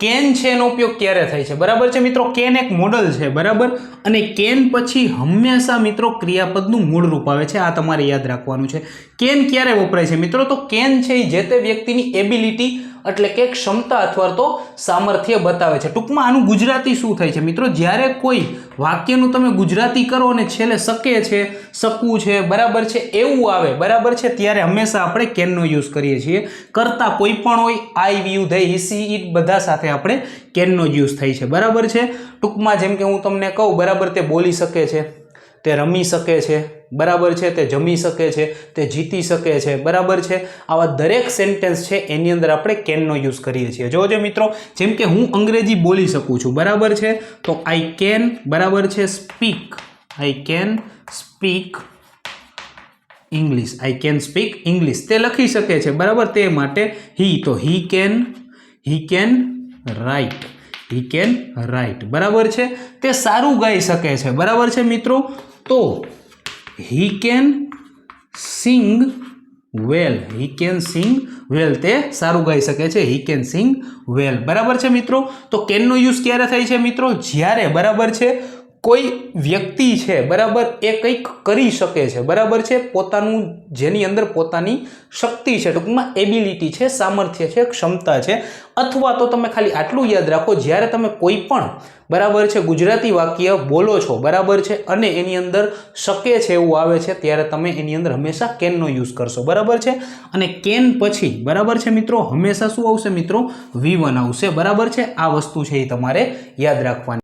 Can છે એનો ઉપયોગ ક્યારે થાય છે? બરાબર છે મિત્રો, કેન એક મોડલ છે, બરાબર, અને કેન પછી હંમેશા મિત્રો ક્રિયાપદનું મૂળ રૂપ આવે છે, આ તમારે યાદ રાખવાનું છે. કેન ક્યારે વપરાય છે મિત્રો? તો કેન છે એ જે તે વ્યક્તિની એબિલિટી એટલે કે ક્ષમતા અથવા તો સામર્થ્ય બતાવે છે. ટૂંકમાં આનું ગુજરાતી શું થાય છે મિત્રો? જ્યારે કોઈ વાક્યનું તમે ગુજરાતી કરો અને છેલ્લે શકે છે, શકવું છે, બરાબર છે, એવું આવે, બરાબર છે, ત્યારે હંમેશા આપણે કેનનો યુઝ કરીએ છીએ. કરતા કોઈ પણ હોય, I, you, they, he, she, it બધા સાથે આપણે કેનનો યુઝ થાય છે, બરાબર છે. ટૂંકમાં જેમ કે હું તમને કહું, બરાબર, તે બોલી શકે છે, તે રમી શકે છે, બરાબર છે, તે જમી શકે છે, તે જીતી શકે છે, બરાબર છે. આવા દરેક સેન્ટેન્સ છે એની અંદર આપણે કેનનો યુઝ કરીએ છીએ. જોજો મિત્રો, જેમ કે હું અંગ્રેજી બોલી શકું છું, બરાબર છે, તો આઈ કેન, બરાબર છે, speak, I can speak English, I can speak English, તે લખી શકે છે, બરાબર, તે માટે હી, તો he can write, he can write, બરાબર છે, તે સારું ગાઈ શકે છે, બરાબર છે મિત્રો, તો he can sing well, he can sing વેલ, તે સારું ગાઈ શકે છે, હી કેન સિંગ વેલ, બરાબર છે મિત્રો. તો કેનનો યુઝ ક્યારે થાય છે મિત્રો? જ્યારે, બરાબર છે, કોઈ વ્યક્તિ છે, બરાબર, એ કંઈક કરી શકે છે, બરાબર છે, પોતાનું, જેની અંદર પોતાની શક્તિ છે, ટૂંકમાં એબિલિટી છે, સામર્થ્ય છે, ક્ષમતા છે, અથવા તો તમે ખાલી આટલું યાદ રાખો, જ્યારે તમે કોઈ પણ, બરાબર છે, ગુજરાતી વાક્ય બોલો છો, બરાબર છે, અને એની અંદર શકે છે એવું આવે છે, ત્યારે તમે એની અંદર હંમેશા કેનનો યુઝ કરશો, બરાબર છે. અને કેન પછી, બરાબર છે મિત્રો, હંમેશા શું આવશે મિત્રો? V1 આવશે, બરાબર છે. આ વસ્તુ છે એ તમારે યાદ રાખવાની.